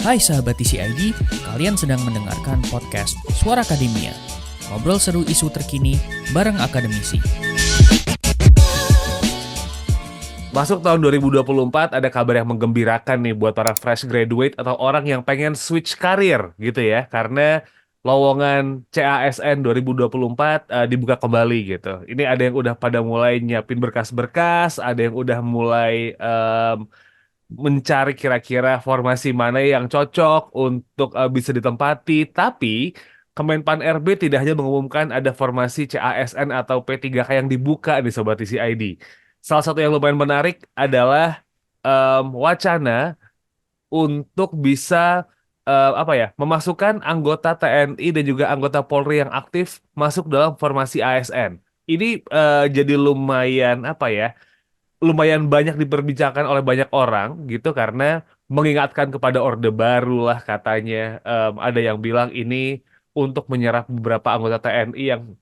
Hai sahabat TCID, kalian sedang mendengarkan podcast Suara Akademia. Ngobrol seru isu terkini bareng akademisi. Masuk tahun 2024 ada kabar yang menggembirakan nih buat para fresh graduate atau orang yang pengen switch karir gitu ya. Karena lowongan CASN 2024 dibuka kembali gitu. Ini ada yang udah pada mulai nyiapin berkas-berkas, ada yang udah mulai mencari kira-kira formasi mana yang cocok untuk bisa ditempati. Tapi Kemenpan RB tidak hanya mengumumkan ada formasi CASN atau P3K yang dibuka di Sobat TCID. Salah satu yang lumayan menarik adalah wacana untuk bisa memasukkan anggota TNI dan juga anggota Polri yang aktif masuk dalam formasi ASN. Ini jadi lumayan banyak diperbincangkan oleh banyak orang gitu karena mengingatkan kepada Orde Baru lah katanya. Ada yang bilang ini untuk menyerap beberapa anggota TNI yang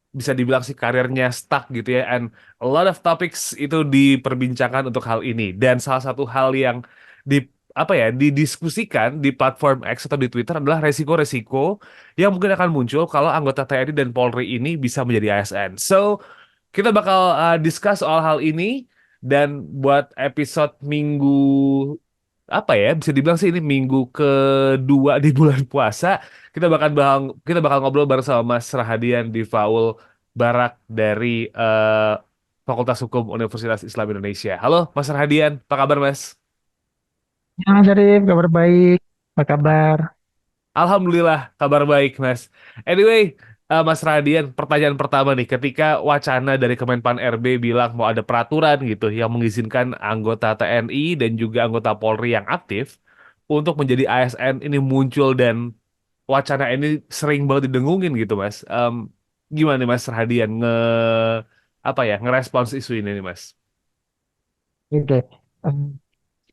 bisa dibilang sih karirnya stuck gitu ya, and a lot of topics itu diperbincangkan untuk hal ini. Dan salah satu hal yang di didiskusikan di platform X atau di Twitter adalah resiko-resiko yang mungkin akan muncul kalau anggota TNI dan Polri ini bisa menjadi ASN. So kita bakal discuss soal hal ini. Dan buat episode minggu bisa dibilang sih ini minggu kedua di bulan puasa, kita bakal ngobrol bareng sama Mas Rahadian di Faul Barak dari Fakultas Hukum Universitas Islam Indonesia. Halo Mas Rahadian, apa kabar Mas? Ya, Mas Arif, kabar baik. Apa kabar? Alhamdulillah, kabar baik, Mas. Anyway, Mas Radian, pertanyaan pertama nih, ketika wacana dari Kemenpan RB bilang mau ada peraturan gitu yang mengizinkan anggota TNI dan juga anggota Polri yang aktif untuk menjadi ASN ini muncul dan wacana ini sering banget didengungin gitu, Mas. Gimana nih Mas Radian ngerespons isu ini nih, Mas? Oke. Em,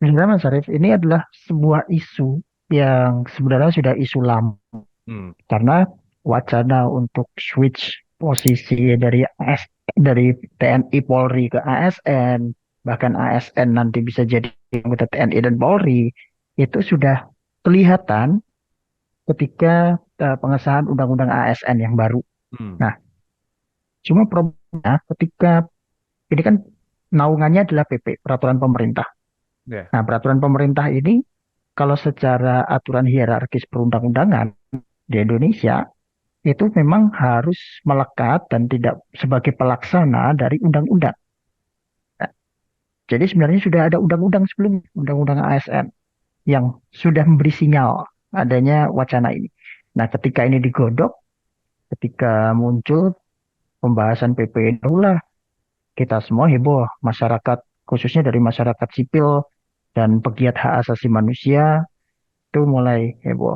Sebenarnya Mas Arif, ini adalah sebuah isu yang sebenarnya sudah isu lama. Hmm, Karena wacana untuk switch posisi dari TNI Polri ke ASN, bahkan ASN nanti bisa jadi anggota TNI dan Polri, itu sudah kelihatan ketika pengesahan Undang-Undang ASN yang baru. hmm, Nah, cuma problemnya ketika ini kan naungannya adalah PP, peraturan pemerintah. ya, Nah, peraturan pemerintah ini kalau secara aturan hierarkis perundang-undangan di Indonesia itu memang harus melekat dan tidak sebagai pelaksana dari undang-undang. Nah, jadi sebenarnya sudah ada undang-undang sebelum undang-undang ASN yang sudah memberi sinyal adanya wacana ini. Nah, ketika ini digodok, ketika muncul pembahasan PP ini, barulah kita semua heboh, masyarakat khususnya dari masyarakat sipil dan pegiat hak asasi manusia itu mulai heboh.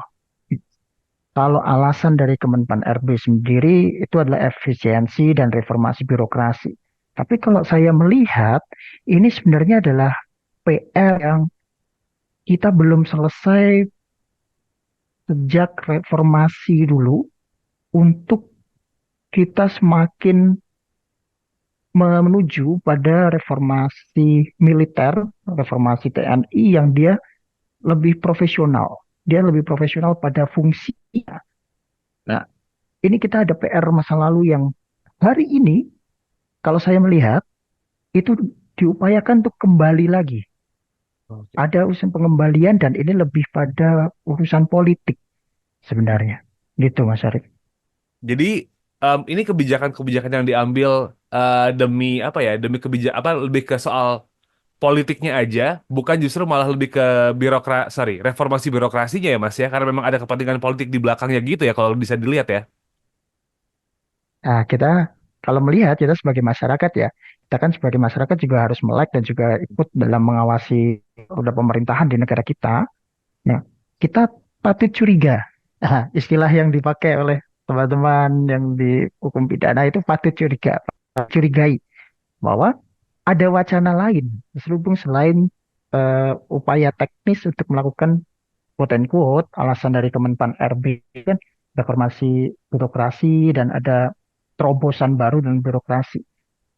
Kalau alasan dari Kemenpan RB sendiri itu adalah efisiensi dan reformasi birokrasi. Tapi kalau saya melihat ini sebenarnya adalah PR yang kita belum selesai sejak reformasi dulu untuk kita semakin menuju pada reformasi militer, reformasi TNI yang dia lebih profesional. Dia lebih profesional pada fungsinya. Nah, ini kita ada PR masa lalu yang hari ini, kalau saya melihat, itu diupayakan untuk kembali lagi. oke. Ada urusan pengembalian dan ini lebih pada urusan politik sebenarnya. Gitu, Mas Arif. Jadi ini kebijakan-kebijakan yang diambil demi lebih ke soal politiknya aja, bukan justru malah lebih ke reformasi birokrasinya ya Mas ya, karena memang ada kepentingan politik di belakangnya gitu ya kalau bisa dilihat ya. Nah, kita kalau melihat kita sebagai masyarakat ya, kita kan sebagai masyarakat juga harus melek dan juga ikut dalam mengawasi roda pemerintahan di negara kita. Nah, kita patut curiga. Istilah yang dipakai oleh teman-teman yang di hukum pidana itu patut curiga, curigai bahwa ada wacana lain, selubung selain upaya teknis untuk melakukan quote and quote alasan dari Kemenpan RB kan reformasi birokrasi dan ada terobosan baru dan birokrasi.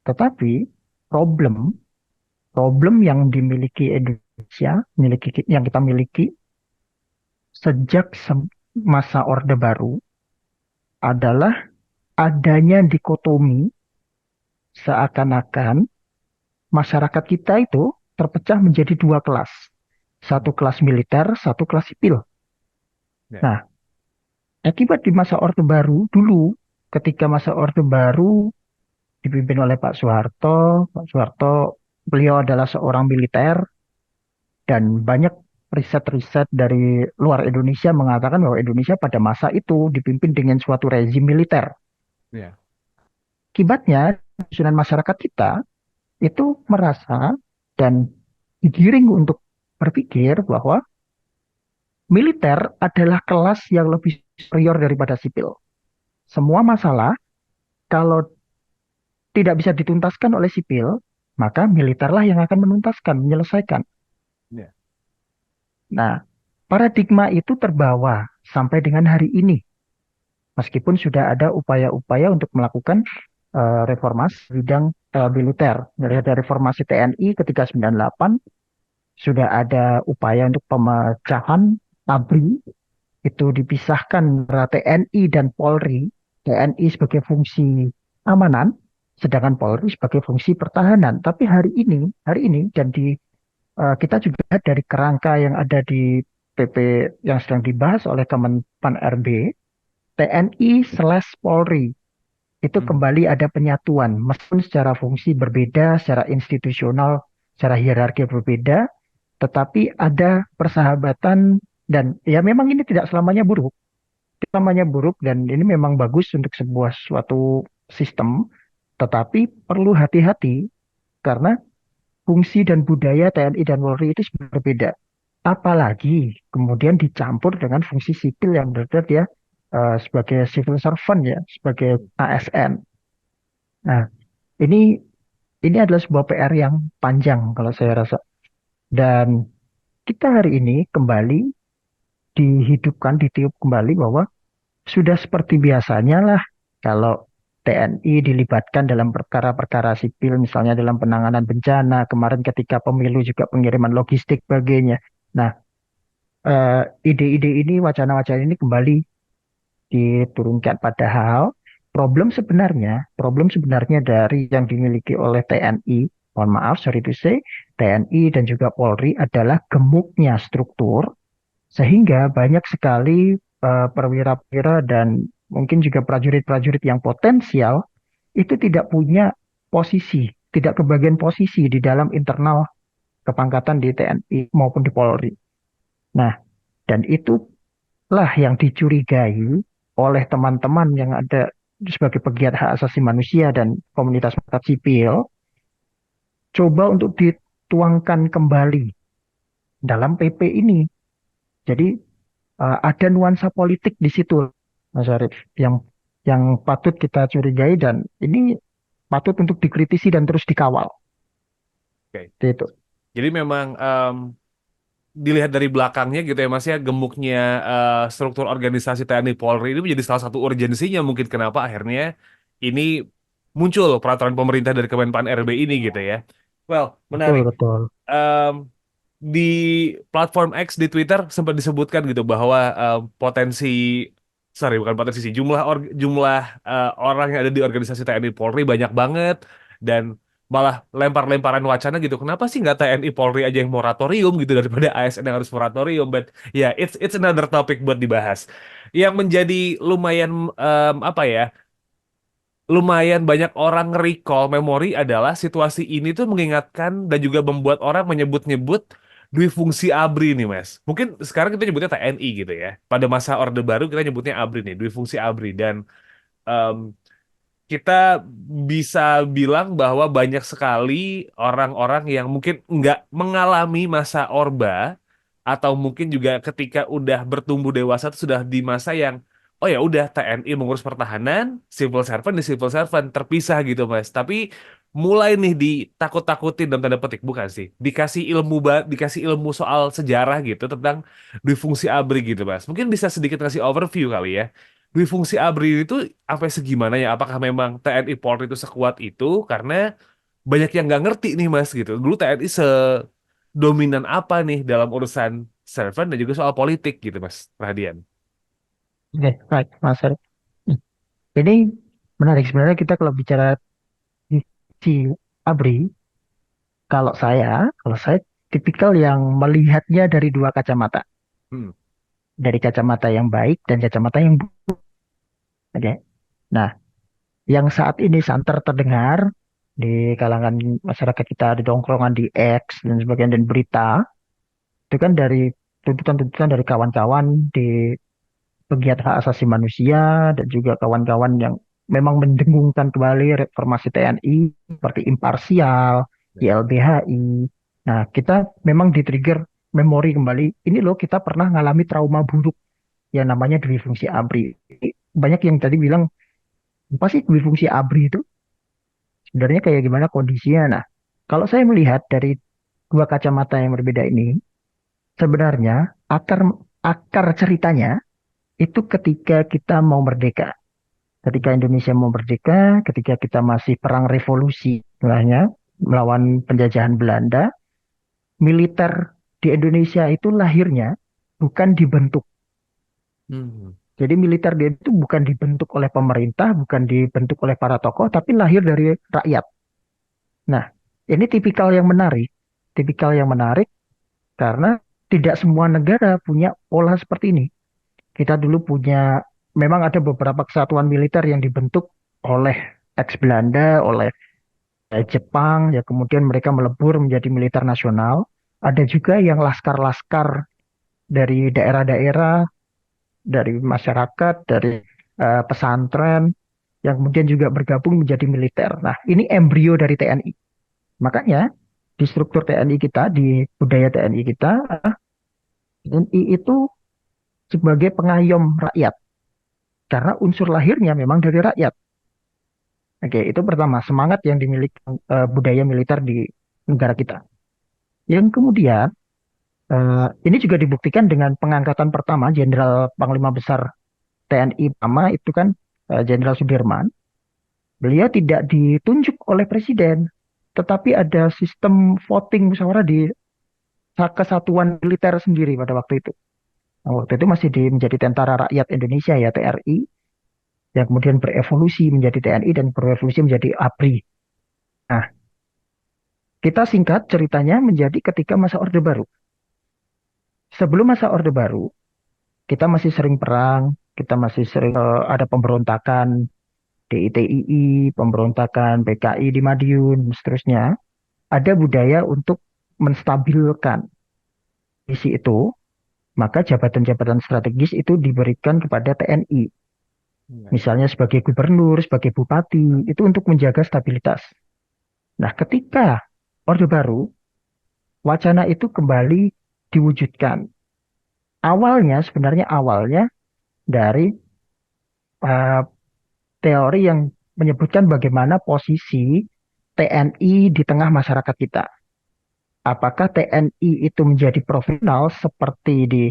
Tetapi problem problem yang dimiliki Indonesia yang kita miliki sejak masa Orde Baru adalah adanya dikotomi seakan-akan masyarakat kita itu terpecah menjadi dua kelas. Satu kelas militer, satu kelas sipil. Ya. Nah, akibat di masa Orde Baru dulu, ketika masa Orde Baru dipimpin oleh Pak Soeharto, beliau adalah seorang militer dan banyak riset-riset dari luar Indonesia mengatakan bahwa Indonesia pada masa itu dipimpin dengan suatu rezim militer. Ya. Akibatnya, susunan masyarakat kita itu merasa dan digiring untuk berpikir bahwa militer adalah kelas yang lebih superior daripada sipil. Semua masalah kalau tidak bisa dituntaskan oleh sipil, maka militerlah yang akan menuntaskan, menyelesaikan. Ya. Nah, paradigma itu terbawa sampai dengan hari ini. Meskipun sudah ada upaya-upaya untuk melakukan reformasi bidang militer. Dari ada reformasi TNI ketika 98, sudah ada upaya untuk pemecahan ABRI, itu dipisahkan antara TNI dan Polri. TNI sebagai fungsi amanan, sedangkan Polri sebagai fungsi pertahanan. Tapi hari ini dan kita juga lihat dari kerangka yang ada di PP yang sedang dibahas oleh Kemenpan RB, TNI/Polri itu kembali ada penyatuan, meskipun secara fungsi berbeda, secara institusional, secara hierarki berbeda, tetapi ada persahabatan dan ya memang ini tidak selamanya buruk. Tidak selamanya buruk dan ini memang bagus untuk sebuah suatu sistem, tetapi perlu hati-hati karena fungsi dan budaya TNI dan Polri itu berbeda. Apalagi kemudian dicampur dengan fungsi sipil yang benar dia sebagai civil servant ya, sebagai ASN. Nah, ini adalah sebuah PR yang panjang kalau saya rasa. Dan kita hari ini kembali dihidupkan, ditiup kembali bahwa sudah seperti biasanya lah kalau TNI dilibatkan dalam perkara-perkara sipil, misalnya dalam penanganan bencana, kemarin ketika pemilu juga pengiriman logistik sebagainya. Nah, ide-ide ini, wacana-wacana ini kembali diturunkan padahal problem sebenarnya dari yang dimiliki oleh TNI, mohon maaf, sorry to say, TNI dan juga Polri adalah gemuknya struktur sehingga banyak sekali perwira-perwira dan mungkin juga prajurit-prajurit yang potensial itu tidak punya posisi, tidak kebagian posisi di dalam internal kepangkatan di TNI maupun di Polri. Nah, dan itulah yang dicurigai oleh teman-teman yang ada sebagai pegiat hak asasi manusia dan komunitas masyarakat sipil, coba untuk dituangkan kembali dalam PP ini. Jadi ada nuansa politik di situ, Mas Arief, yang patut kita curigai dan ini patut untuk dikritisi dan terus dikawal. Oke. Itu. Jadi memang dilihat dari belakangnya gitu ya Mas ya, gemuknya struktur organisasi TNI Polri ini menjadi salah satu urgensinya mungkin kenapa akhirnya ini muncul peraturan pemerintah dari Kemenpan RB ini gitu ya. Well, Betul, menarik. betul. Di platform X di Twitter sempat disebutkan gitu bahwa potensi, sorry bukan potensi sih, jumlah orang yang ada di organisasi TNI Polri banyak banget dan malah lempar-lemparan wacana gitu. Kenapa sih nggak TNI Polri aja yang moratorium gitu daripada ASN yang harus moratorium? But ya, yeah, it's another topic buat dibahas. Yang menjadi lumayan apa ya? Lumayan banyak orang recall memori adalah situasi ini tuh mengingatkan dan juga membuat orang menyebut-nyebut dui fungsi ABRI nih Mas. Mungkin sekarang kita nyebutnya TNI gitu ya. Pada masa Orde Baru kita nyebutnya ABRI nih, dui fungsi ABRI. Dan em, kita bisa bilang bahwa banyak sekali orang-orang yang mungkin nggak mengalami masa Orba atau mungkin juga ketika udah bertumbuh dewasa itu sudah di masa yang oh ya udah TNI mengurus pertahanan, civil servant di civil servant terpisah gitu Mas. Tapi mulai nih ditakut-takutin dalam tanda petik bukan sih, dikasih ilmu soal sejarah gitu tentang dui fungsi ABRI gitu Mas. Mungkin bisa sedikit ngasih overview kali ya. Dui fungsi ABRI itu apa segimana ya? Apakah memang TNI Polri itu sekuat itu? Karena banyak yang nggak ngerti nih Mas gitu. Dulu TNI dominan apa nih dalam urusan servant dan juga soal politik gitu Mas Radian. Oke, baik, Mas Arif. Ini menarik sebenarnya kita kalau bicara si ABRI, kalau saya tipikal yang melihatnya dari dua kacamata, Hmm. dari kacamata yang baik dan kacamata yang buruk. Oke. Nah, yang saat ini santer terdengar di kalangan masyarakat kita, di dongkrongan di X dan sebagainya dan berita, itu kan dari tuntutan-tuntutan dari kawan-kawan di pegiat hak asasi manusia dan juga kawan-kawan yang memang mendengungkan kembali reformasi TNI seperti imparsial, YLBHI. Nah, kita memang di-trigger memori kembali. Ini loh kita pernah mengalami trauma buruk yang namanya dui fungsi ABRI. Banyak yang tadi bilang, apa sih dui fungsi ABRI itu? Sebenarnya kayak gimana kondisinya? Nah, kalau saya melihat dari dua kacamata yang berbeda ini, sebenarnya akar akar ceritanya itu ketika kita mau merdeka. Ketika Indonesia mau merdeka, ketika kita masih perang revolusi, istilahnya, melawan penjajahan Belanda, militer di Indonesia itu lahirnya bukan dibentuk. Hmm. Jadi militer dia itu bukan dibentuk oleh pemerintah, bukan dibentuk oleh para tokoh, tapi lahir dari rakyat. Nah, ini tipikal yang menarik karena tidak semua negara punya pola seperti ini. Kita dulu punya, memang ada beberapa kesatuan militer yang dibentuk oleh ex Belanda, oleh Jepang, ya kemudian mereka melebur menjadi militer nasional. Ada juga yang laskar-laskar dari daerah-daerah, dari masyarakat, dari pesantren, yang kemudian juga bergabung menjadi militer. Nah, ini embrio dari TNI. Makanya di struktur TNI kita, di budaya TNI kita, TNI itu sebagai pengayom rakyat. Karena unsur lahirnya memang dari rakyat. Oke, itu pertama, semangat yang dimiliki budaya militer di negara kita. Yang kemudian, ini juga dibuktikan dengan pengangkatan pertama Jenderal Panglima Besar TNI pertama itu kan Jenderal Sudirman. Beliau tidak ditunjuk oleh presiden, tetapi ada sistem voting musyawarah di kesatuan militer sendiri pada waktu itu. Nah, waktu itu masih menjadi Tentara Rakyat Indonesia ya TRI, yang kemudian berevolusi menjadi TNI dan berevolusi menjadi ABRI. Nah, kita singkat ceritanya menjadi ketika masa Orde Baru. Sebelum masa Orde Baru, kita masih sering perang, kita masih sering ada pemberontakan DITII, pemberontakan PKI di Madiun, dan seterusnya. Ada budaya untuk menstabilkan isi itu, maka jabatan-jabatan strategis itu diberikan kepada TNI. Misalnya sebagai gubernur, sebagai bupati, itu untuk menjaga stabilitas. Nah, ketika Orde Baru, wacana itu kembali diwujudkan. Sebenarnya awalnya dari uh, teori yang menyebutkan bagaimana posisi TNI di tengah masyarakat kita. Apakah TNI itu menjadi profesional seperti di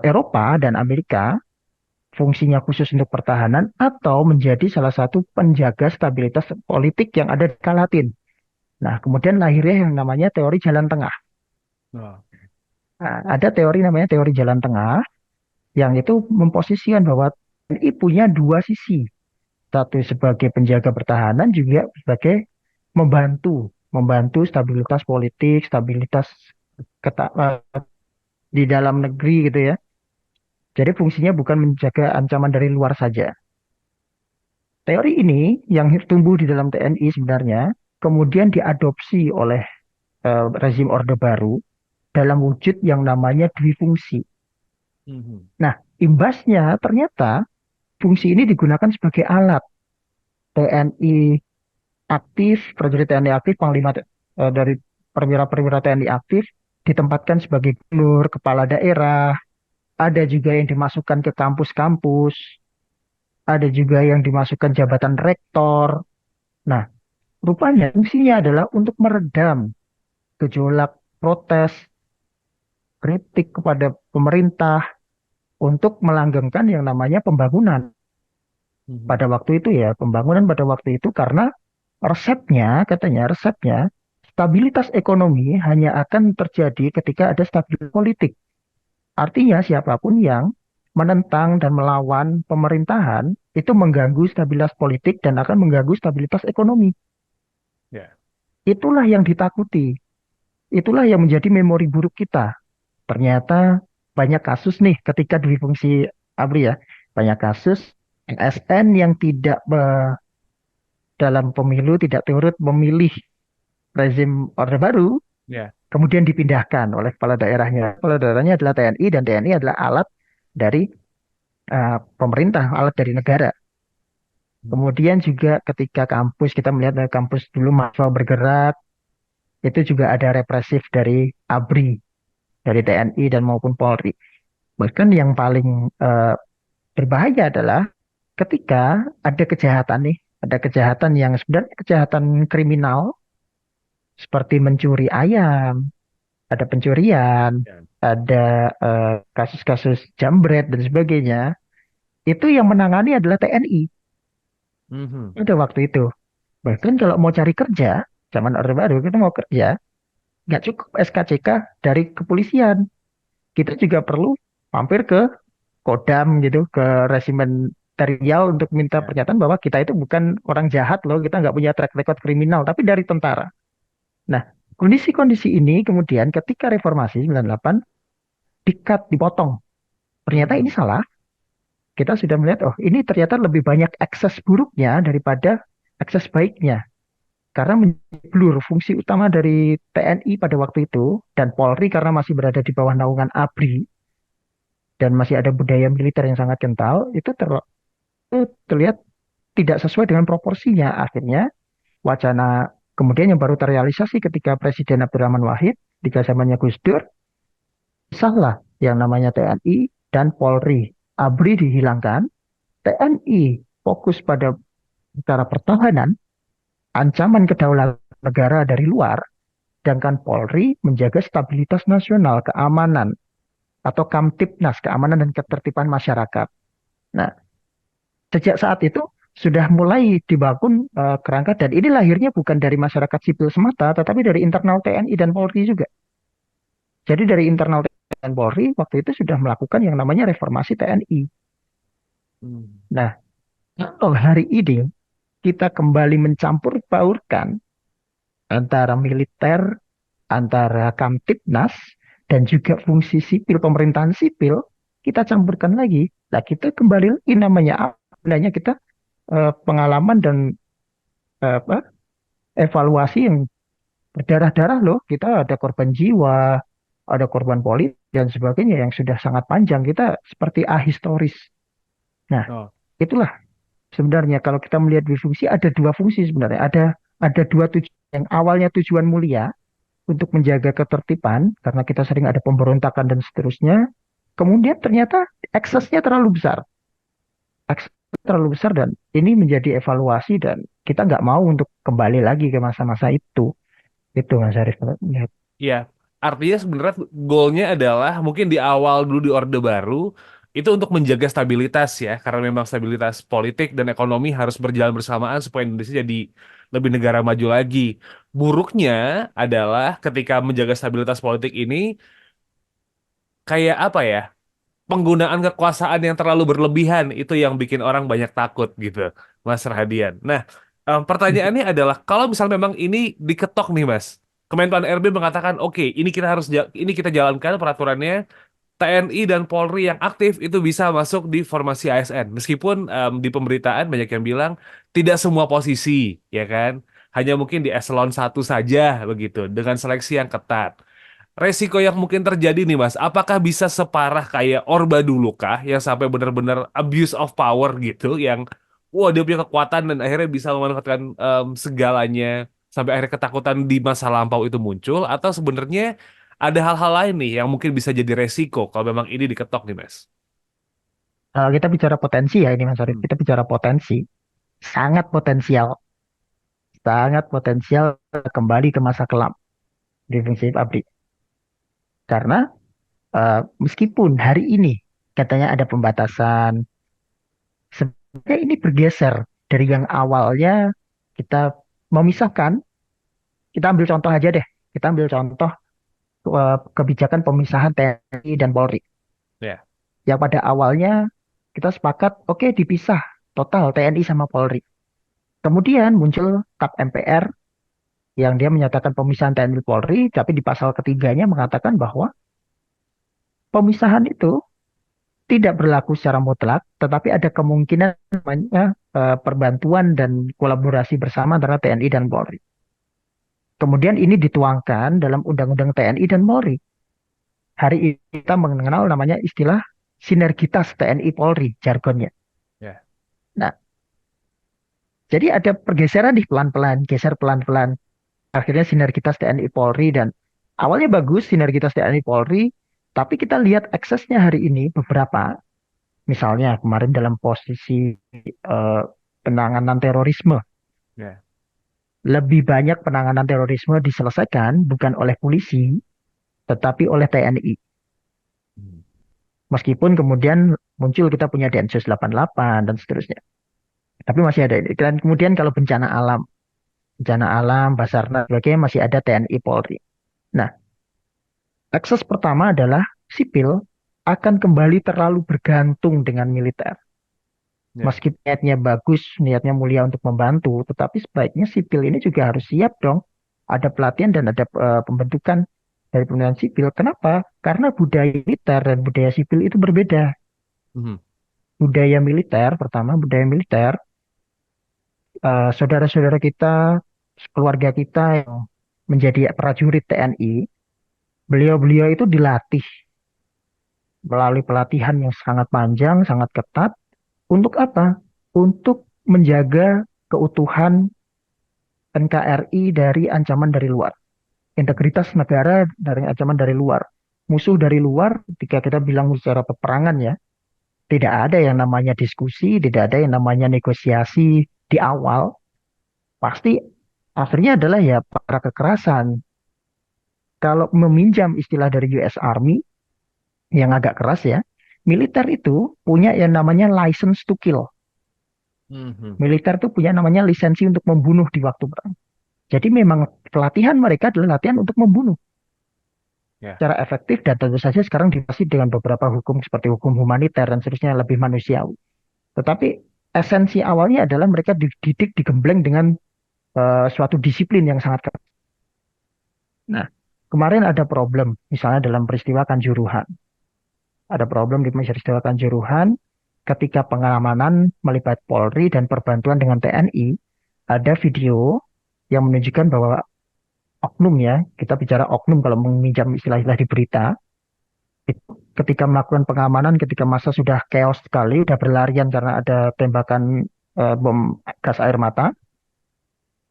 Eropa dan Amerika, fungsinya khusus untuk pertahanan, atau menjadi salah satu penjaga stabilitas politik yang ada di Kalatin. Nah, kemudian lahirnya yang namanya teori jalan tengah. Oh. Nah, ada teori namanya teori jalan tengah, yang itu memposisikan bahwa TNI punya dua sisi. Satu sebagai penjaga pertahanan, juga sebagai membantu stabilitas politik, stabilitas di dalam negeri gitu ya. Jadi fungsinya bukan menjaga ancaman dari luar saja. Teori ini yang tumbuh di dalam TNI sebenarnya kemudian diadopsi oleh rezim Orde Baru dalam wujud yang namanya dui fungsi. Mhm. Nah, imbasnya ternyata fungsi ini digunakan sebagai alat. TNI aktif, prajurit TNI aktif, panglima dari perwira-perwira TNI aktif ditempatkan sebagai gubernur, kepala daerah, ada juga yang dimasukkan ke kampus-kampus, ada juga yang dimasukkan jabatan rektor. Nah, rupanya fungsinya adalah untuk meredam gejolak protes, kritik kepada pemerintah untuk melanggengkan yang namanya pembangunan. Mhm. Pada waktu itu ya, pembangunan pada waktu itu karena resepnya, katanya resepnya stabilitas ekonomi hanya akan terjadi ketika ada stabilitas politik. Artinya siapapun yang menentang dan melawan pemerintahan itu mengganggu stabilitas politik dan akan mengganggu stabilitas ekonomi. Ya. Itulah yang ditakuti. Itulah yang menjadi memori buruk kita. Ternyata banyak kasus nih ketika dui fungsi ABRI ya. Banyak kasus ASN yang tidak dalam pemilu tidak turut memilih rezim Orde Baru, Ya. kemudian dipindahkan oleh kepala daerahnya. Kepala daerahnya adalah TNI dan TNI adalah alat dari pemerintah, alat dari negara. Kemudian juga ketika kampus, kita melihat dari kampus dulu mahasiswa bergerak, itu juga ada represif dari ABRI, dari TNI dan maupun Polri. Bahkan yang paling berbahaya adalah ketika ada kejahatan nih, ada kejahatan yang sebenarnya kejahatan kriminal, seperti mencuri ayam, ada pencurian, Ya. ada kasus-kasus jambret dan sebagainya, itu yang menangani adalah TNI Mhm. pada waktu itu. Bahkan kalau mau cari kerja, zaman Orde Baru, kita mau kerja, nggak cukup SKCK dari kepolisian. Kita juga perlu mampir ke Kodam gitu, ke resimen teritorial untuk minta Ya. pernyataan bahwa kita itu bukan orang jahat loh, kita nggak punya track record kriminal, tapi dari tentara. Nah, kondisi-kondisi ini kemudian ketika reformasi 98 di-cut, dipotong. Ternyata ini Mhm. salah. Kita sudah melihat, oh ini ternyata lebih banyak akses buruknya daripada akses baiknya. Karena blur fungsi utama dari TNI pada waktu itu dan Polri karena masih berada di bawah naungan ABRI dan masih ada budaya militer yang sangat kental, itu terlihat tidak sesuai dengan proporsinya. Akhirnya wacana kemudian yang baru terrealisasi ketika Presiden Abdurrahman Wahid di zamannya Gus Dur, pisahlah yang namanya TNI dan Polri. ABRI dihilangkan, TNI fokus pada cara pertahanan, ancaman kedaulatan negara dari luar, sedangkan Polri menjaga stabilitas nasional, keamanan, atau Kamtipnas, keamanan dan ketertiban masyarakat. Nah, sejak saat itu sudah mulai dibangun kerangka dan ini lahirnya bukan dari masyarakat sipil semata, tetapi dari internal TNI dan Polri juga. Jadi dari internal TNI dan Polri waktu itu sudah melakukan yang namanya reformasi TNI. Mhm. Nah, kalau hari ini kita kembali mencampur baurkan antara militer, antara Kamtipnas, dan juga fungsi sipil, pemerintahan sipil, kita campurkan lagi. Nah, kita kembali lagi namanya apa? Sebenarnya kita pengalaman dan apa evaluasi yang berdarah-darah loh. Kita ada korban jiwa, ada korban politik dan sebagainya yang sudah sangat panjang. Kita seperti ahistoris. Nah, Oh. itulah sebenarnya kalau kita melihat dua fungsi, ada dua fungsi sebenarnya. Ada dua tujuan yang awalnya tujuan mulia untuk menjaga ketertiban karena kita sering ada pemberontakan dan seterusnya. Kemudian ternyata eksesnya terlalu besar. Eksesnya terlalu besar dan ini menjadi evaluasi dan kita nggak mau untuk kembali lagi ke masa-masa itu. Itu Mas Arif kalau melihat. Iya, artinya sebenarnya goalnya adalah mungkin di awal dulu di Orde Baru itu untuk menjaga stabilitas ya, karena memang stabilitas politik dan ekonomi harus berjalan bersamaan supaya Indonesia jadi lebih negara maju lagi. Buruknya adalah ketika menjaga stabilitas politik ini kayak apa ya? Penggunaan kekuasaan yang terlalu berlebihan itu yang bikin orang banyak takut gitu, Mas Rahadian. Nah, pertanyaannya adalah kalau misal memang ini diketok nih, Mas. Kemenpan RB mengatakan, oke, ini kita jalankan peraturannya. TNI dan Polri yang aktif itu bisa masuk di formasi ASN. Meskipun di pemberitaan banyak yang bilang tidak semua posisi, ya kan? Hanya mungkin di eselon 1 saja begitu, dengan seleksi yang ketat. Resiko yang mungkin terjadi nih Mas, apakah bisa separah kayak Orba dulu kah, yang sampai benar-benar abuse of power gitu, yang wah dia punya kekuatan dan akhirnya bisa memanfaatkan segalanya, sampai akhirnya ketakutan di masa lampau itu muncul, atau sebenarnya ada hal-hal lain nih yang mungkin bisa jadi resiko kalau memang ini diketok nih Mas? Kalau kita bicara potensi ya ini Mas Arif, Hmm. kita bicara potensi, sangat potensial, sangat potensial kembali ke masa kelam di fungsi pabrik. Karena meskipun hari ini katanya ada pembatasan, sebenarnya ini bergeser dari yang awalnya kita memisahkan, kita ambil contoh aja deh. Kita ambil contoh kebijakan pemisahan TNI dan Polri. Ya. Yang pada awalnya kita sepakat, oke dipisah total TNI sama Polri. Kemudian muncul TAP MPR yang dia menyatakan pemisahan TNI Polri, tapi di pasal ketiganya mengatakan bahwa pemisahan itu tidak berlaku secara mutlak, tetapi ada kemungkinan namanya perbantuan dan kolaborasi bersama antara TNI dan Polri. Kemudian ini dituangkan dalam Undang-Undang TNI dan Polri. Hari ini kita mengenal namanya istilah sinergitas TNI Polri, jargonnya. Ya. Nah, jadi ada pergeseran nih pelan-pelan, geser pelan-pelan. Akhirnya sinergitas TNI Polri dan awalnya bagus sinergitas TNI Polri, tapi kita lihat eksesnya hari ini beberapa, misalnya kemarin dalam posisi penanganan terorisme, Ya. lebih banyak penanganan terorisme diselesaikan bukan oleh polisi, tetapi oleh TNI. Hmm. Meskipun kemudian muncul kita punya Densus 88 dan seterusnya. Tapi masih ada ini. Dan kemudian kalau bencana alam, Basarnas, sebagainya masih ada TNI Polri. Nah, akses pertama adalah sipil akan kembali terlalu bergantung dengan militer. Ya. Meski niatnya bagus, niatnya mulia untuk membantu, tetapi sebaiknya sipil ini juga harus siap dong. Ada pelatihan dan ada pembentukan dari pemerintahan sipil. Kenapa? Karena budaya militer dan budaya sipil itu berbeda. Mhm. Budaya militer, pertama budaya militer, saudara-saudara kita, keluarga kita yang menjadi prajurit TNI, beliau-beliau itu dilatih melalui pelatihan yang sangat panjang, sangat ketat. Untuk apa? Untuk menjaga keutuhan NKRI dari ancaman dari luar. Integritas negara dari ancaman dari luar. Musuh dari luar, ketika kita bilang secara peperangan ya, tidak ada yang namanya diskusi, tidak ada yang namanya negosiasi di awal. Pasti akhirnya adalah ya para kekerasan. Kalau meminjam istilah dari US Army yang agak keras ya, militer itu punya yang namanya license to kill. Mhm. Militer itu punya namanya lisensi untuk membunuh di waktu perang. Jadi memang pelatihan mereka adalah latihan untuk membunuh Ya. secara efektif dan tentu saja sekarang dibatasi dengan beberapa hukum seperti hukum humaniter dan seterusnya lebih manusiawi. Tetapi esensi awalnya adalah mereka dididik, digembleng dengan suatu disiplin yang sangat keras. Nah, kemarin ada problem, misalnya dalam peristiwa Kanjuruhan. Ada problem di peristiwa Kanjuruhan ketika pengamanan melibat Polri dan perbantuan dengan TNI, ada video yang menunjukkan bahwa oknum ya, kita bicara oknum kalau meminjam istilah-istilah di berita, itu ketika melakukan pengamanan, ketika masa sudah chaos sekali, sudah berlarian karena ada tembakan bom gas air mata,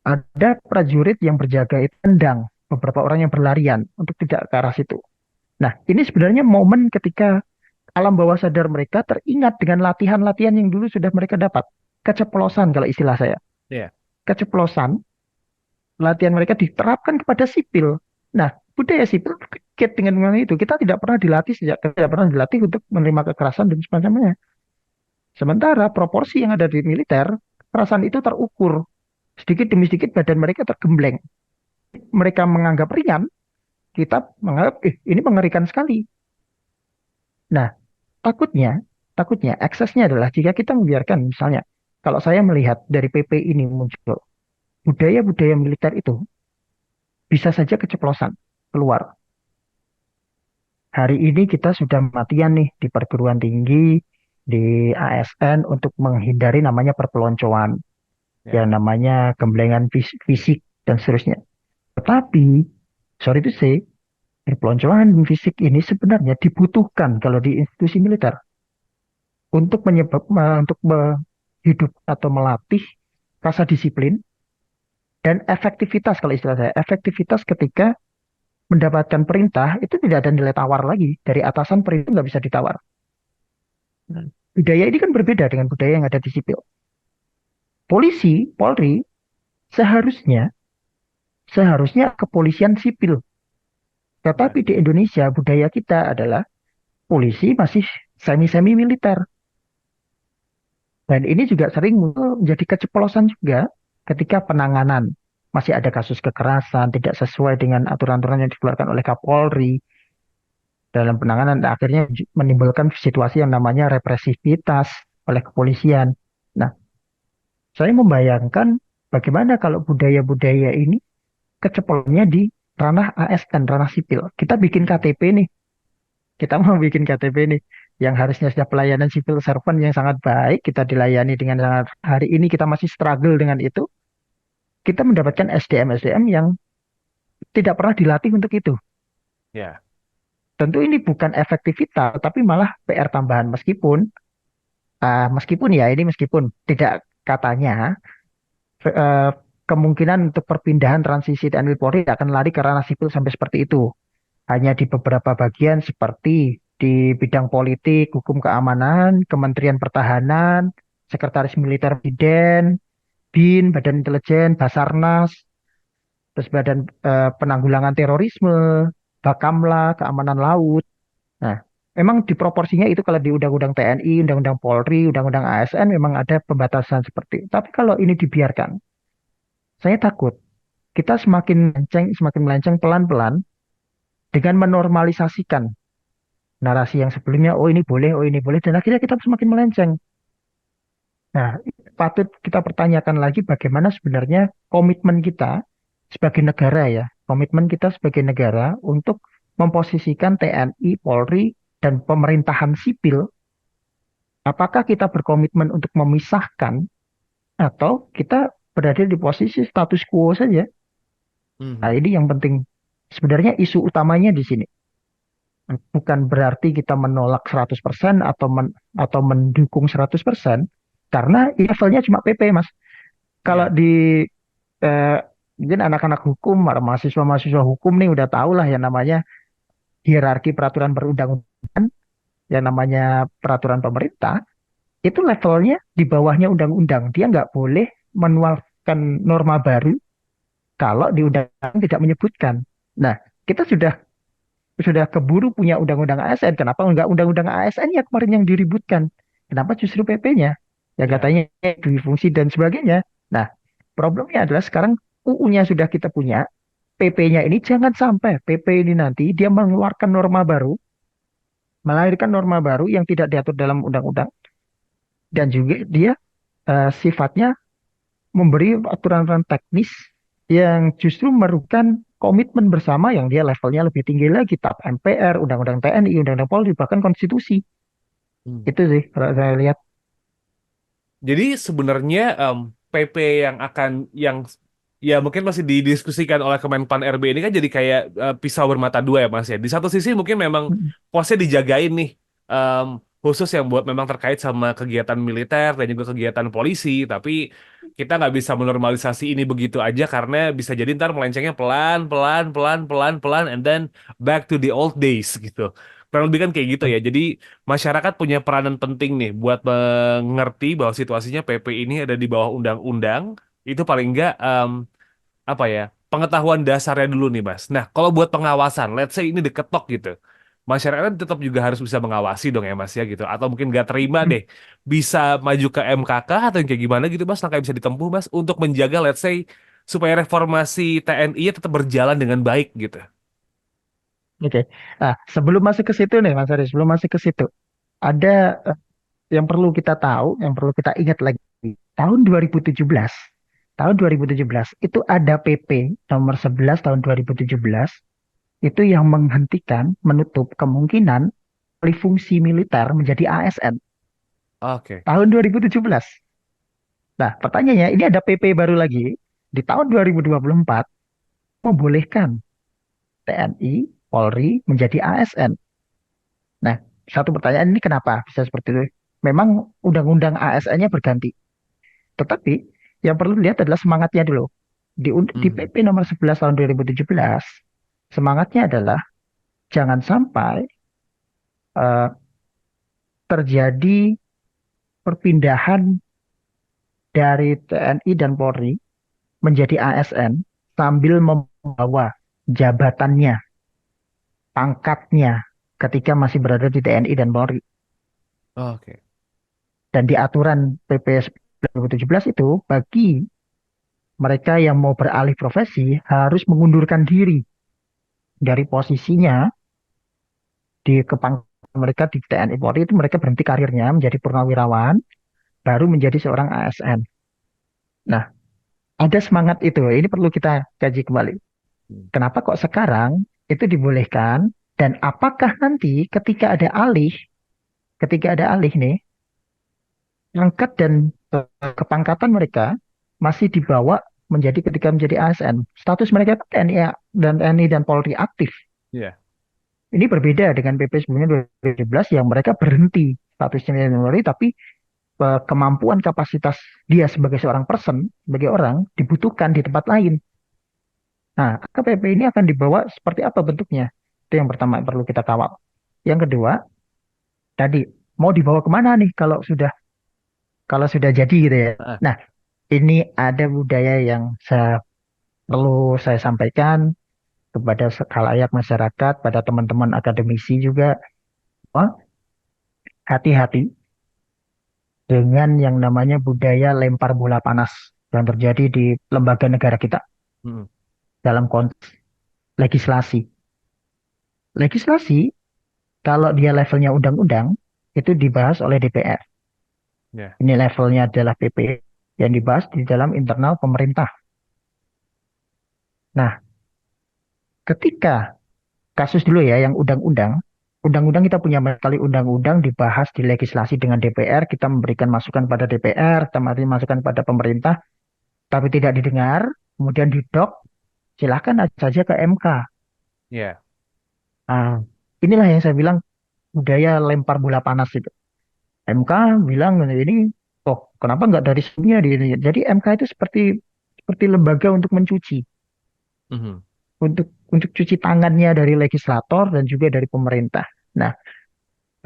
ada prajurit yang berjaga itu tendang beberapa orang yang berlarian untuk tidak ke arah situ. Nah, ini sebenarnya momen ketika alam bawah sadar mereka teringat dengan latihan-latihan yang dulu sudah mereka dapat. Keceplosan kalau istilah saya. Ya. Keceplosan, latihan mereka diterapkan kepada sipil. Nah, budaya sipil terkait dengan itu. Kita tidak pernah dilatih tidak pernah dilatih untuk menerima kekerasan dan semacamnya. Sementara proporsi yang ada di militer, kekerasan itu terukur. Sedikit demi sedikit badan mereka tergembleng. Mereka menganggap ringan, kita menganggap ini mengerikan sekali. Nah, takutnya, takutnya eksesnya adalah jika kita membiarkan misalnya, kalau saya melihat dari PP ini muncul, budaya-budaya militer itu bisa saja keceplosan keluar. Hari ini kita sudah matian nih di perguruan tinggi, di ASN untuk menghindari namanya perpeloncoan, Ya. yang namanya gemblengan fisik dan seterusnya. Tetapi, sorry to say, perpeloncoan fisik ini sebenarnya dibutuhkan kalau di institusi militer untuk hidup atau melatih rasa disiplin dan efektivitas kalau istilah saya efektivitas ketika mendapatkan perintah itu tidak ada nilai tawar lagi dari atasan perintah nggak bisa ditawar. Budaya ini kan berbeda dengan budaya yang ada di sipil. Polisi, Polri seharusnya kepolisian sipil. Tetapi di Indonesia budaya kita adalah polisi masih semi-semi militer. Dan ini juga sering menjadi keceplosan juga ketika penanganan masih ada kasus kekerasan, tidak sesuai dengan aturan-aturan yang dikeluarkan oleh Kapolri dalam penanganan, akhirnya menimbulkan situasi yang namanya represivitas oleh kepolisian. Nah, saya membayangkan bagaimana kalau budaya-budaya ini kecepolnya di ranah ASN, ranah sipil. Kita bikin KTP nih, kita mau bikin KTP nih, yang harusnya sudah pelayanan civil servant yang sangat baik, kita dilayani dengan sangat, hari ini kita masih struggle dengan itu, kita mendapatkan SDM-SDM yang tidak pernah dilatih untuk itu. Ya. Tentu ini bukan efektivitas, tapi malah PR tambahan. Meskipun tidak katanya eh, kemungkinan untuk perpindahan transisi TNI Polri akan lari ke ranah sipil sampai seperti itu. Hanya di beberapa bagian seperti di bidang politik, hukum keamanan, Kementerian Pertahanan, Sekretaris Militer Presiden, BIN, Badan Intelijen, Basarnas, terus Badan Penanggulangan Terorisme, Bakamla, Keamanan Laut. Nah, memang di proporsinya itu kalau di Undang-Undang TNI, Undang-Undang Polri, Undang-Undang ASN memang ada pembatasan seperti itu. Tapi kalau ini dibiarkan, saya takut kita semakin melenceng pelan-pelan dengan menormalisasikan narasi yang sebelumnya, oh ini boleh, dan akhirnya kita semakin melenceng. Nah, patut kita pertanyakan lagi bagaimana sebenarnya komitmen kita sebagai negara ya, komitmen kita sebagai negara untuk memposisikan TNI, Polri, dan pemerintahan sipil, apakah kita berkomitmen untuk memisahkan atau kita berada di posisi status quo saja. Nah, Mhm. ini yang penting. Sebenarnya isu utamanya di sini. Bukan berarti kita menolak 100% atau mendukung 100%, karena levelnya cuma PP, Mas. Kalau Ya. di eh, mungkin anak-anak hukum, mahasiswa-mahasiswa hukum nih udah tahu lah yang namanya hierarki peraturan perundang-undangan, yang namanya peraturan pemerintah, itu levelnya di bawahnya undang-undang. Dia nggak boleh menuangkan norma baru kalau di undang-undang tidak menyebutkan. Nah, kita sudah keburu punya undang-undang ASN. Kenapa nggak undang-undang ASN ya kemarin yang diributkan? Kenapa justru PP-nya? Ya Ya. katanya dui fungsi dan sebagainya. Nah, problemnya adalah sekarang UU-nya sudah kita punya, PP-nya ini jangan sampai PP ini nanti dia mengeluarkan norma baru, melahirkan norma baru yang tidak diatur dalam undang-undang, dan juga dia sifatnya memberi aturan-aturan teknis yang justru merugikan komitmen bersama yang dia levelnya lebih tinggi lagi, TAP MPR, Undang-Undang TNI, Undang-Undang Polri, bahkan konstitusi. Hmm. Itu sih kalau saya lihat. Jadi sebenarnya PP yang ya mungkin masih didiskusikan oleh Kemenpan RB ini kan jadi kayak pisau bermata dua ya Mas ya. Di satu sisi mungkin memang Mm, posnya dijagain nih, em, khusus yang buat memang terkait sama kegiatan militer dan juga kegiatan polisi, tapi kita nggak bisa menormalisasi ini begitu aja karena bisa jadi ntar melencengnya pelan pelan pelan pelan pelan and then back to the old days gitu. Kurang lebih kan kayak gitu ya. Jadi masyarakat punya peranan penting nih buat mengerti bahwa situasinya PP ini ada di bawah undang-undang. Itu paling enggak apa ya, pengetahuan dasarnya dulu nih Mas. Nah, kalau buat pengawasan, let's say ini diketok gitu. Masyarakat kan tetap juga harus bisa mengawasi dong ya Mas ya gitu. Atau mungkin nggak terima mm. deh. Bisa maju ke MKK atau yang kayak gimana gitu Mas. Langkah yang bisa ditempuh Mas untuk menjaga let's say supaya reformasi TNI tetap berjalan dengan baik gitu. Oke. Nah, sebelum masuk ke situ nih, Mas Aris, sebelum masuk ke situ, ada yang perlu kita tahu, yang perlu kita ingat lagi. Tahun 2017, itu ada PP nomor 11 tahun 2017 itu yang menutup kemungkinan alih fungsi militer menjadi ASN Oke. tahun 2017. Nah, pertanyaannya, ini ada PP baru lagi di tahun 2024 membolehkan TNI, Polri menjadi ASN. Nah, satu pertanyaan, ini kenapa bisa seperti itu? Memang undang-undang ASN-nya berganti. Tetapi yang perlu dilihat adalah semangatnya dulu. Di Mhm. PP nomor 11 tahun 2017, semangatnya adalah jangan sampai eh, terjadi perpindahan dari TNI dan Polri menjadi ASN sambil membawa jabatannya, pangkatnya ketika masih berada di TNI dan Polri. Oke. Dan di aturan PP 2017 itu bagi mereka yang mau beralih profesi harus mengundurkan diri dari posisinya di kepangkatan mereka di TNI Polri itu mereka berhenti karirnya menjadi purnawirawan baru menjadi seorang ASN. Nah, ada semangat itu. Ini perlu kita kaji kembali. Hmm. Kenapa kok sekarang itu dibolehkan dan apakah nanti ketika ada alih nih, pangkat dan kepangkatan mereka masih dibawa menjadi ketika menjadi ASN. Status mereka TNI dan Polri aktif. Iya. Ini berbeda dengan PP sebelumnya 2017 yang mereka berhenti statusnya Polri, tapi kemampuan kapasitas dia sebagai seorang person, sebagai orang dibutuhkan di tempat lain. Nah, KPP ini akan dibawa seperti apa bentuknya? Itu yang pertama yang perlu kita kawal. Yang kedua, tadi mau dibawa kemana nih kalau sudah jadi gitu ya. Ah, Nah, ini ada budaya yang perlu saya sampaikan kepada khalayak masyarakat, pada teman-teman akademisi juga. Oh, hati-hati dengan yang namanya budaya lempar bola panas yang terjadi di lembaga negara kita hmm, dalam konteks legislasi. Legislasi, kalau dia levelnya undang-undang, itu dibahas oleh DPR. ya. Ini levelnya adalah PP yang dibahas di dalam internal pemerintah. Nah, ketika kasus dulu ya yang undang-undang, undang-undang kita punya banyak kali undang-undang dibahas di legislasi dengan DPR, kita memberikan masukan pada DPR, kita memberikan masukan pada pemerintah, tapi tidak didengar, kemudian didok, silahkan aja saja ke MK. Ya. Nah, inilah yang saya bilang budaya lempar bola panas itu. MK bilang ini, oh kenapa nggak dari sebelumnya? Jadi MK itu seperti seperti lembaga untuk mencuci, Mhm. untuk cuci tangannya dari legislator dan juga dari pemerintah. Nah,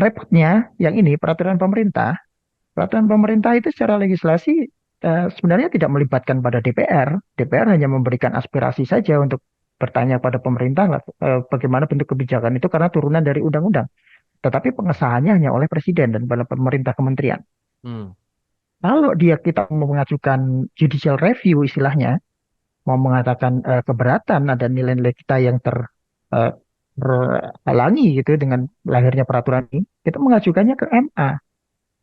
repotnya yang ini peraturan pemerintah itu secara legislasi sebenarnya tidak melibatkan pada DPR. DPR hanya memberikan aspirasi saja untuk bertanya pada pemerintah bagaimana bentuk kebijakan itu karena turunan dari undang-undang. Tetapi pengesahannya hanya oleh presiden dan pada pemerintah kementerian. Hmm. Kalau kita mau mengajukan judicial review istilahnya, mau mengatakan keberatan ada nilai-nilai kita yang eh, terhalangi gitu dengan lahirnya peraturan ini, kita mengajukannya ke MA.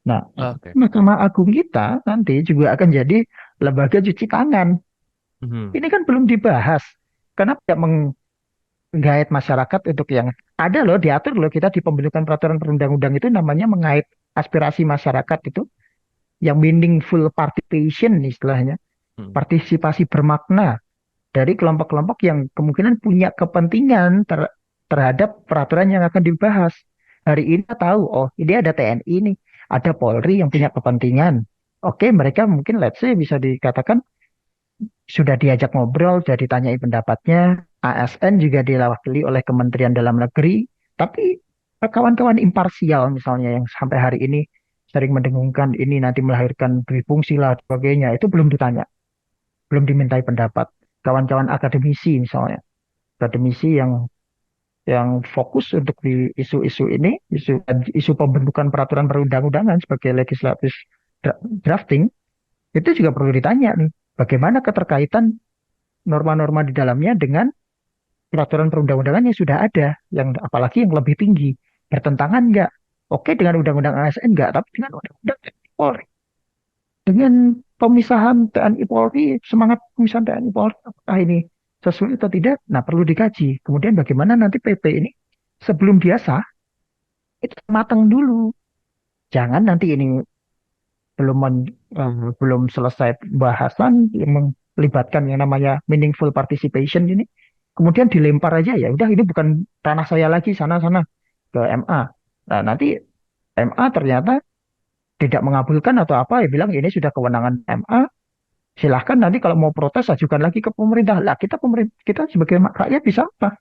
Nah, Oke. Mahkamah Agung kita nanti juga akan jadi lembaga cuci tangan. Mhm. Ini kan belum dibahas. Kenapa tidak menggait masyarakat untuk yang ada loh, diatur loh kita di pembentukan peraturan perundang-undang itu namanya mengait aspirasi masyarakat itu yang meaningful participation istilahnya, Hmm. partisipasi bermakna dari kelompok-kelompok yang kemungkinan punya kepentingan terhadap peraturan yang akan dibahas. Hari ini kita tahu, oh ini ada TNI nih, ada Polri yang punya kepentingan. Oke, mereka mungkin let's say bisa dikatakan sudah diajak ngobrol, sudah ditanyai pendapatnya. ASN juga diwakili oleh Kementerian Dalam Negeri, tapi kawan-kawan imparsial misalnya yang sampai hari ini sering mendengungkan ini nanti melahirkan dui fungsi lah sebagainya, itu belum ditanya, belum dimintai pendapat. Kawan-kawan akademisi misalnya, akademisi yang fokus untuk di isu-isu ini, isu pembentukan peraturan perundang-undangan sebagai legislatif drafting, itu juga perlu ditanya nih, bagaimana keterkaitan norma-norma di dalamnya dengan peraturan perundang-undangan yang sudah ada, yang apalagi yang lebih tinggi, bertentangan nggak? Oke dengan undang-undang ASN nggak, tapi dengan undang-undang TNI Polri, dengan pemisahan TNI Polri, semangat pemisahan TNI Polri, apakah ini sesuai atau tidak? Nah, perlu dikaji. Kemudian bagaimana nanti PP ini sebelum dia sah, itu matang dulu. Jangan nanti ini belum selesai bahasan yang melibatkan yang namanya meaningful participation ini, kemudian dilempar aja ya udah ini bukan tanah saya lagi sana-sana ke MA. Nah, nanti MA ternyata tidak mengabulkan atau apa ya bilang ini sudah kewenangan MA. Silahkan nanti kalau mau protes ajukan lagi ke pemerintah. Lah kita sebagai rakyat bisa apa?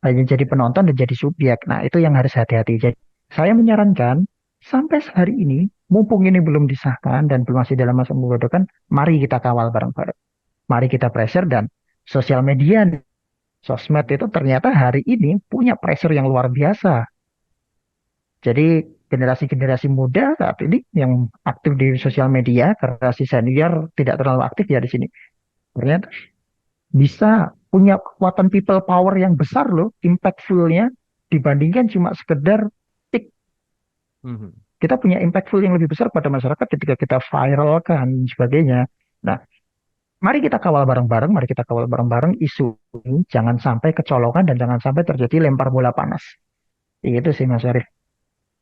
Hanya jadi penonton dan jadi subjek. Nah, itu yang harus hati-hati. Jadi, saya menyarankan sampai hari ini, mumpung ini belum disahkan dan belum masih dalam masa pembukaan, mari kita kawal bareng-bareng. Mari kita pressure dan sosial media, sosmed itu ternyata hari ini punya pressure yang luar biasa. Jadi generasi-generasi muda saat ini yang aktif di sosial media, generasi senior tidak terlalu aktif ya di sini. ternyata bisa punya kekuatan people power yang besar loh, impactful-nya dibandingkan cuma sekedar tik. Mhm. Kita punya impactful yang lebih besar pada masyarakat ketika kita viralkan dan sebagainya. Nah, mari kita kawal bareng-bareng, mari kita kawal bareng-bareng isu ini jangan sampai kecolongan dan jangan sampai terjadi lempar bola panas. Itu sih Mas Arif.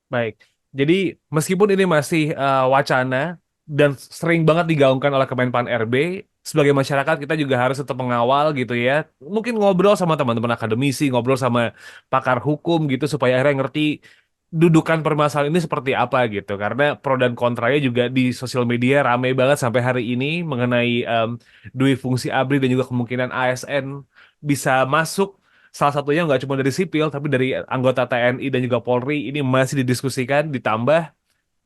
Baik. Jadi meskipun ini masih wacana dan sering banget digaungkan oleh Kemenpan RB, sebagai masyarakat kita juga harus tetap mengawal gitu ya. Mungkin ngobrol sama teman-teman akademisi, ngobrol sama pakar hukum gitu supaya akhirnya ngerti dudukan permasalahan ini seperti apa gitu. Karena pro dan kontranya juga di sosial media ramai banget sampai hari ini mengenai dui fungsi ABRI dan juga kemungkinan ASN bisa masuk. Salah satunya nggak cuma dari sipil, tapi dari anggota TNI dan juga Polri ini masih didiskusikan. Ditambah,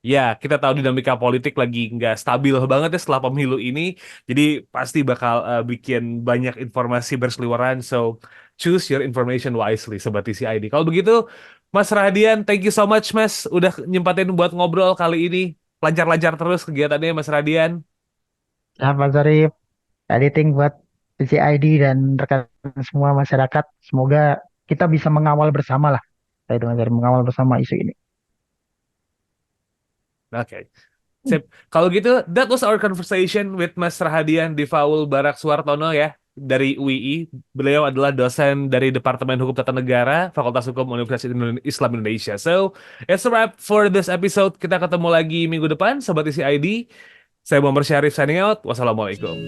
ya kita tahu dinamika politik lagi nggak stabil banget ya setelah pemilu ini. Jadi pasti bakal bikin banyak informasi berseliweran. So, choose your information wisely, Sobat TCID. Kalau begitu, Mas Radian, thank you so much, Mas. Udah nyempatin buat ngobrol kali ini. Lancar-lancar terus kegiatannya, Mas Radian. Ya, Mas Arif, editing buat PCID dan rekan semua masyarakat. Semoga kita bisa mengawal bersama lah. Saya dengan Mas mengawal bersama isu ini. Oke. Sip. Kalau gitu, that was our conversation with Mas Rahadian di Faul Barak Suartono ya, dari UII. Beliau adalah dosen dari Departemen Hukum Tata Negara, Fakultas Hukum Universitas Islam Indonesia. So, it's a wrap for this episode. Kita ketemu lagi minggu depan, Sobat Isi ID. Saya Muhammad Syarif signing out. Wassalamualaikum.